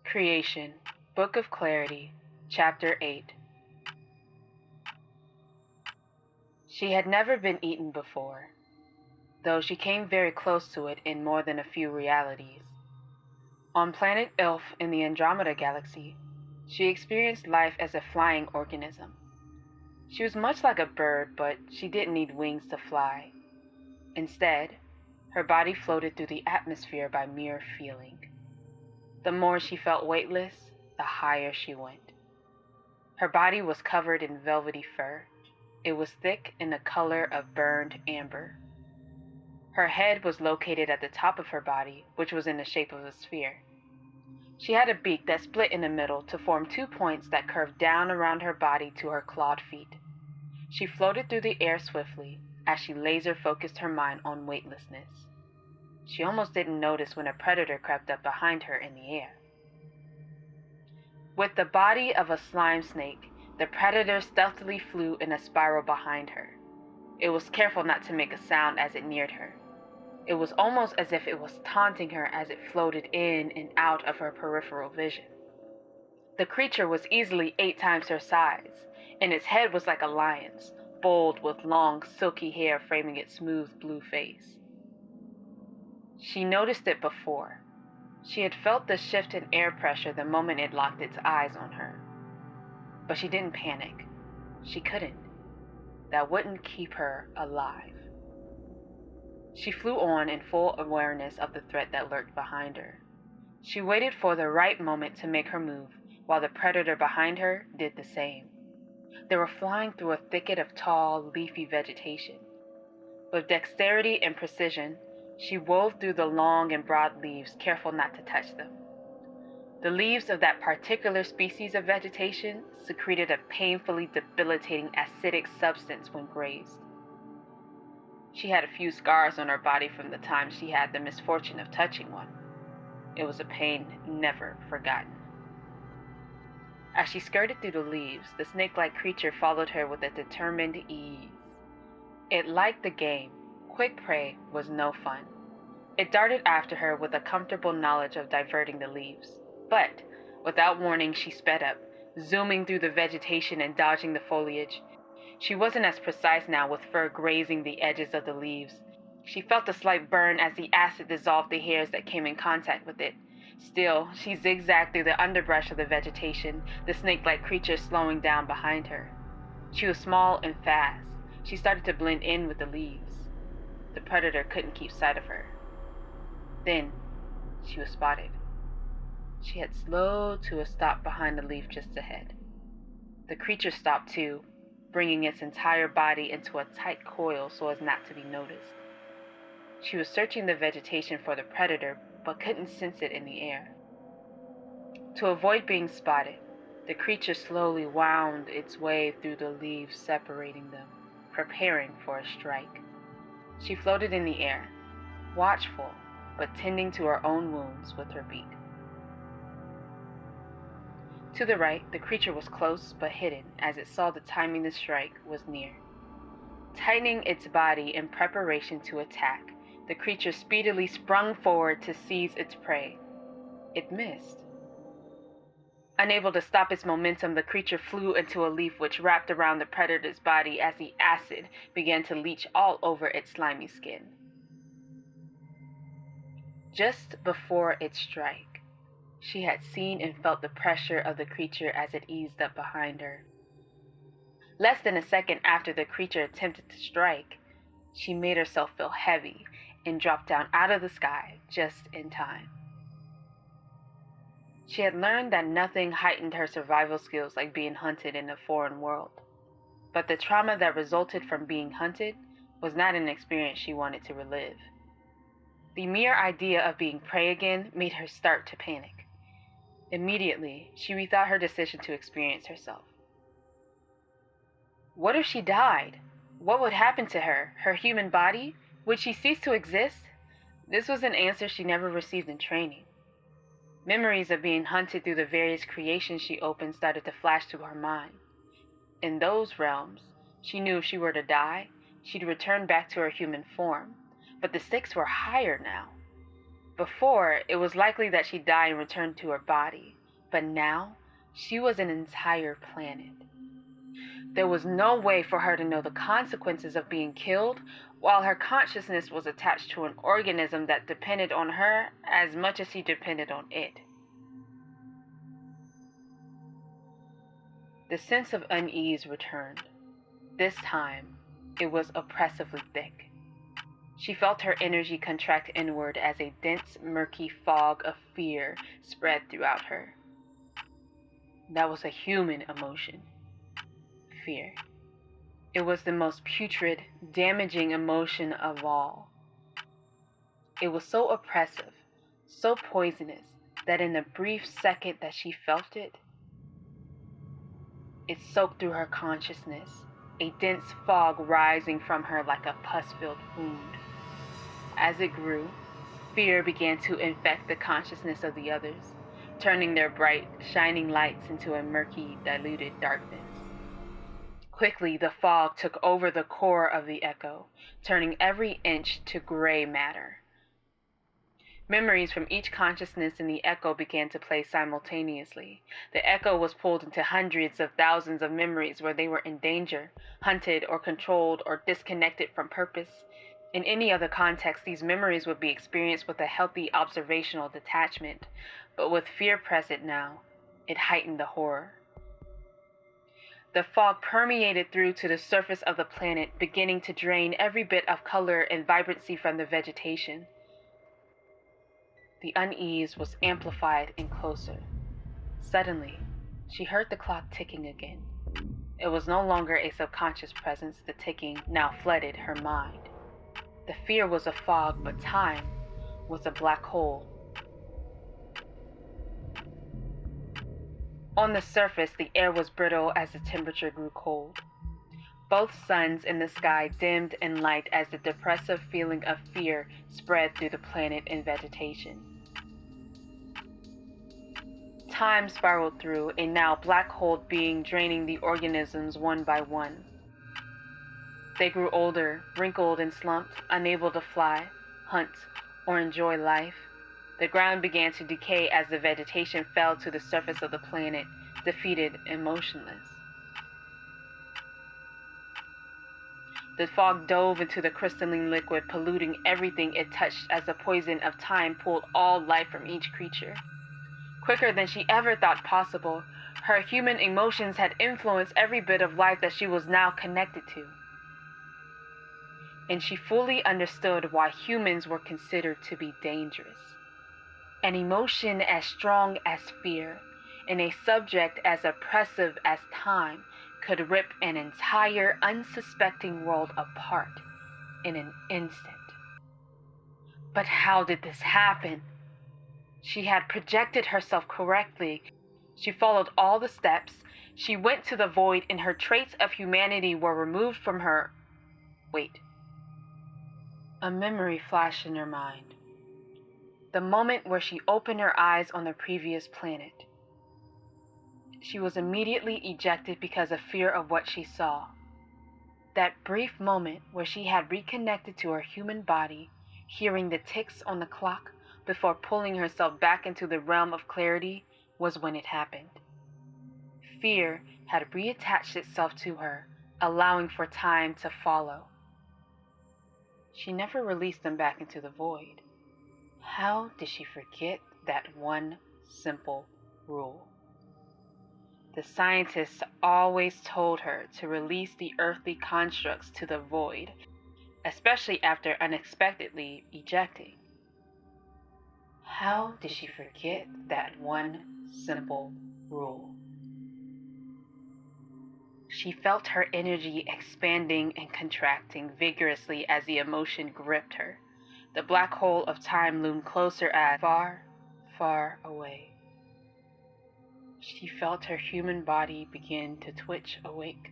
Creation, Book of Clarity, Chapter 8. She had never been eaten before, though she came very close to it in more than a few realities. On planet Ilf in the Andromeda Galaxy, she experienced life as a flying organism. She was much like a bird, but she didn't need wings to fly. Instead, her body floated through the atmosphere by mere feeling. The more she felt weightless, the higher she went. Her body was covered in velvety fur. It was thick in the color of burned amber. Her head was located at the top of her body, which was in the shape of a sphere. She had a beak that split in the middle to form 2 points that curved down around her body to her clawed feet. She floated through the air swiftly as she laser-focused her mind on weightlessness. She almost didn't notice when a predator crept up behind her in the air. With the body of a slime snake, the predator stealthily flew in a spiral behind her. It was careful not to make a sound as it neared her. It was almost as if it was taunting her as it floated in and out of her peripheral vision. The creature was easily 8 times her size, and its head was like a lion's, bold with long, silky hair framing its smooth blue face. She noticed it before. She had felt the shift in air pressure the moment it locked its eyes on her. But she didn't panic. She couldn't. That wouldn't keep her alive. She flew on in full awareness of the threat that lurked behind her. She waited for the right moment to make her move, while the predator behind her did the same. They were flying through a thicket of tall, leafy vegetation. With dexterity and precision, she wove through the long and broad leaves, careful not to touch them. The leaves of that particular species of vegetation secreted a painfully debilitating acidic substance when grazed. She had a few scars on her body from the time she had the misfortune of touching one. It was a pain never forgotten. As she skirted through the leaves, the snake-like creature followed her with a determined ease. It liked the game. Quick prey was no fun. It darted after her with a comfortable knowledge of diverting the leaves. But, without warning, she sped up, zooming through the vegetation and dodging the foliage. She wasn't as precise now, with fur grazing the edges of the leaves. She felt a slight burn as the acid dissolved the hairs that came in contact with it. Still, she zigzagged through the underbrush of the vegetation, the snake-like creature slowing down behind her. She was small and fast. She started to blend in with the leaves. The predator couldn't keep sight of her. Then, she was spotted. She had slowed to a stop behind the leaf just ahead. The creature stopped too, bringing its entire body into a tight coil so as not to be noticed. She was searching the vegetation for the predator, but couldn't sense it in the air. To avoid being spotted, the creature slowly wound its way through the leaves, separating them, preparing for a strike. She floated in the air, watchful, but tending to her own wounds with her beak. To the right, the creature was close but hidden as it saw the timing to strike was near. Tightening its body in preparation to attack, the creature speedily sprung forward to seize its prey. It missed. Unable to stop its momentum, the creature flew into a leaf which wrapped around the predator's body as the acid began to leach all over its slimy skin. Just before its strike, she had seen and felt the pressure of the creature as it eased up behind her. Less than a second after the creature attempted to strike, she made herself feel heavy and dropped down out of the sky just in time. She had learned that nothing heightened her survival skills like being hunted in a foreign world. But the trauma that resulted from being hunted was not an experience she wanted to relive. The mere idea of being prey again made her start to panic. Immediately, she rethought her decision to experience herself. What if she died? What would happen to her? Her human body? Would she cease to exist? This was an answer she never received in training. Memories of being hunted through the various creations she opened started to flash through her mind. In those realms, she knew if she were to die, she'd return back to her human form. But the stakes were higher now. Before, it was likely that she'd die and return to her body, but now, she was an entire planet. There was no way for her to know the consequences of being killed while her consciousness was attached to an organism that depended on her as much as she depended on it. The sense of unease returned. This time, it was oppressively thick. She felt her energy contract inward as a dense, murky fog of fear spread throughout her. That was a human emotion. Fear. It was the most putrid, damaging emotion of all. It was so oppressive, so poisonous, that in the brief second that she felt it, it soaked through her consciousness, a dense fog rising from her like a pus-filled wound. As it grew, fear began to infect the consciousness of the others, turning their bright, shining lights into a murky, diluted darkness. Quickly, the fog took over the core of the echo, turning every inch to gray matter. Memories from each consciousness in the echo began to play simultaneously. The echo was pulled into hundreds of thousands of memories where they were in danger, hunted or controlled or disconnected from purpose. In any other context, these memories would be experienced with a healthy observational detachment, but with fear present now, it heightened the horror. The fog permeated through to the surface of the planet, beginning to drain every bit of color and vibrancy from the vegetation. The unease was amplified and closer. Suddenly, she heard the clock ticking again. It was no longer a subconscious presence. The ticking now flooded her mind. The fear was a fog, but time was a black hole. On the surface, the air was brittle as the temperature grew cold. Both suns in the sky dimmed in light as the depressive feeling of fear spread through the planet and vegetation. Time spiraled through, a now black hole being draining the organisms one by one. They grew older, wrinkled and slumped, unable to fly, hunt, or enjoy life. The ground began to decay as the vegetation fell to the surface of the planet, defeated and motionless. The fog dove into the crystalline liquid, polluting everything it touched as the poison of time pulled all life from each creature. Quicker than she ever thought possible, her human emotions had influenced every bit of life that she was now connected to. And she fully understood why humans were considered to be dangerous. An emotion as strong as fear, and a subject as oppressive as time, could rip an entire unsuspecting world apart in an instant. But how did this happen? She had projected herself correctly. She followed all the steps. She went to the void, and her traits of humanity were removed from her. Wait. A memory flashed in her mind. The moment where she opened her eyes on the previous planet. She was immediately ejected because of fear of what she saw. That brief moment where she had reconnected to her human body, hearing the ticks on the clock before pulling herself back into the realm of clarity, was when it happened. Fear had reattached itself to her, allowing for time to follow. She never released them back into the void. How did she forget that one simple rule? The scientists always told her to release the earthly constructs to the void, especially after unexpectedly ejecting. How did she forget that one simple rule? She felt her energy expanding and contracting vigorously as the emotion gripped her. The black hole of time loomed closer as far, far away. She felt her human body begin to twitch awake.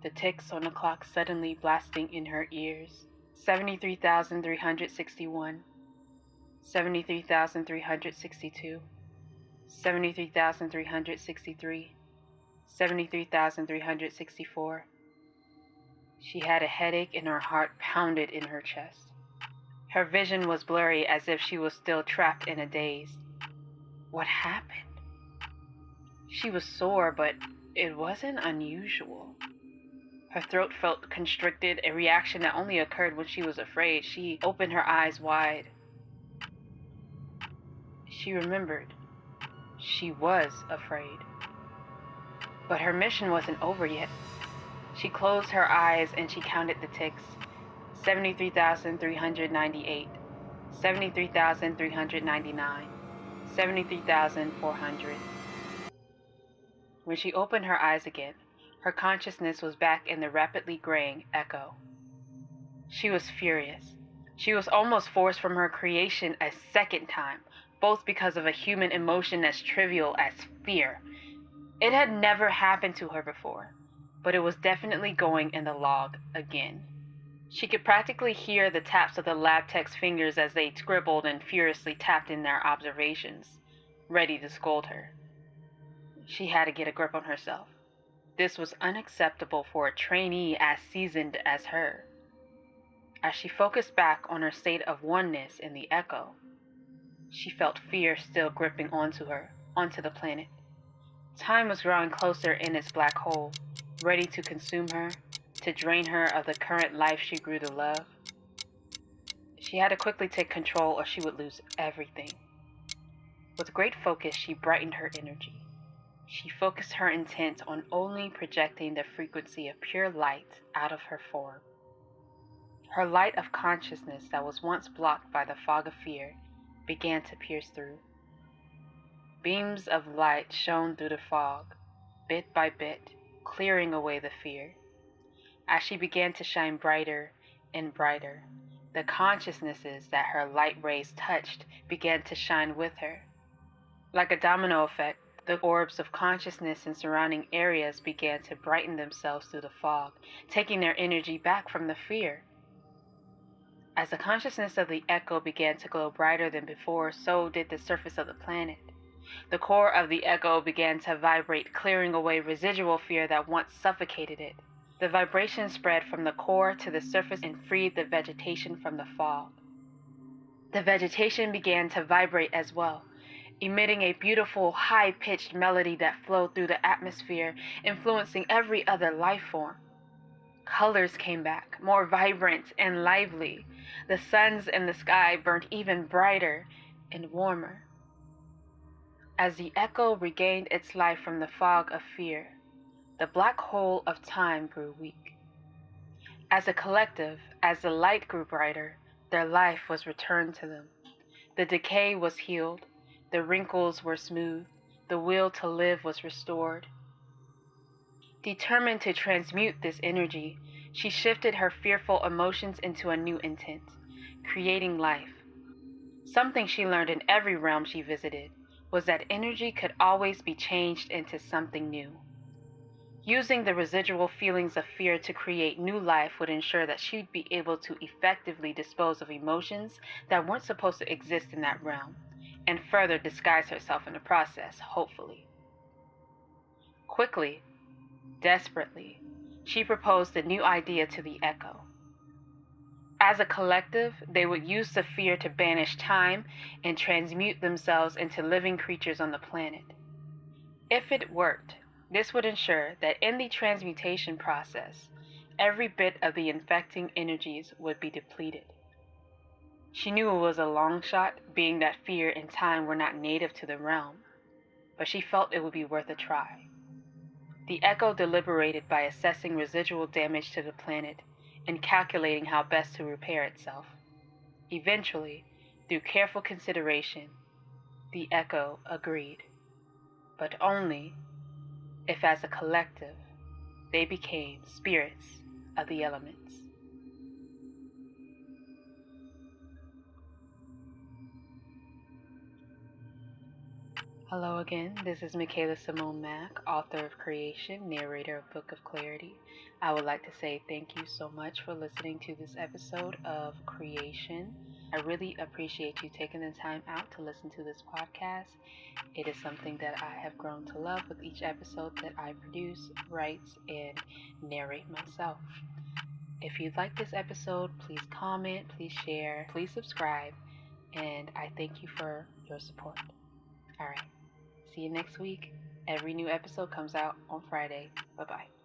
The ticks on the clock suddenly blasting in her ears. 73,361, 73,362, 73,363, 73,364. She had a headache and her heart pounded in her chest. Her vision was blurry, as if she was still trapped in a daze. What happened? She was sore, but it wasn't unusual. Her throat felt constricted, a reaction that only occurred when she was afraid. She opened her eyes wide. She remembered. She was afraid. But her mission wasn't over yet. She closed her eyes and she counted the ticks. 73,398, 73,399, 73,400. When she opened her eyes again, her consciousness was back in the rapidly graying echo. She was furious. She was almost forced from her creation a second time, both because of a human emotion as trivial as fear. It had never happened to her before, but it was definitely going in the log again. She could practically hear the taps of the lab tech's fingers as they scribbled and furiously tapped in their observations, ready to scold her. She had to get a grip on herself. This was unacceptable for a trainee as seasoned as her. As she focused back on her state of oneness in the echo, she felt fear still gripping onto her, onto the planet. Time was drawing closer in its black hole, ready to consume her, to drain her of the current life she grew to love. She had to quickly take control or she would lose everything. With great focus, she brightened her energy. She focused her intent on only projecting the frequency of pure light out of her form. Her light of consciousness that was once blocked by the fog of fear began to pierce through. Beams of light shone through the fog, bit by bit, clearing away the fear. As she began to shine brighter and brighter, the consciousnesses that her light rays touched began to shine with her. Like a domino effect, the orbs of consciousness in surrounding areas began to brighten themselves through the fog, taking their energy back from the fear. As the consciousness of the echo began to glow brighter than before, so did the surface of the planet. The core of the echo began to vibrate, clearing away residual fear that once suffocated it. The vibration spread from the core to the surface and freed the vegetation from the fog. The vegetation began to vibrate as well, emitting a beautiful, high-pitched melody that flowed through the atmosphere, influencing every other life form. Colors came back, more vibrant and lively. The suns in the sky burnt even brighter and warmer. As the echo regained its life from the fog of fear, the black hole of time grew weak. As a collective, as the light grew brighter, their life was returned to them. The decay was healed, the wrinkles were smoothed, the will to live was restored. Determined to transmute this energy, she shifted her fearful emotions into a new intent, creating life. Something she learned in every realm she visited was that energy could always be changed into something new. Using the residual feelings of fear to create new life would ensure that she'd be able to effectively dispose of emotions that weren't supposed to exist in that realm, and further disguise herself in the process, hopefully. Quickly, desperately, she proposed a new idea to the echo. As a collective, they would use the fear to banish time and transmute themselves into living creatures on the planet. If it worked, this would ensure that in the transmutation process, every bit of the infecting energies would be depleted. She knew it was a long shot, being that fear and time were not native to the realm, but she felt it would be worth a try. The echo deliberated by assessing residual damage to the planet and calculating how best to repair itself. Eventually, through careful consideration, the echo agreed, but only if as a collective they became spirits of the elements. Hello again, this is Michaela Simone Mack, author of Creation, narrator of Book of Clarity. I would like to say thank you so much for listening to this episode of Creation. I really appreciate you taking the time out to listen to this podcast. It is something that I have grown to love with each episode that I produce, write, and narrate myself. If you like this episode, please comment, please share, please subscribe, and I thank you for your support. All right. See you next week. Every new episode comes out on Friday. Bye-bye.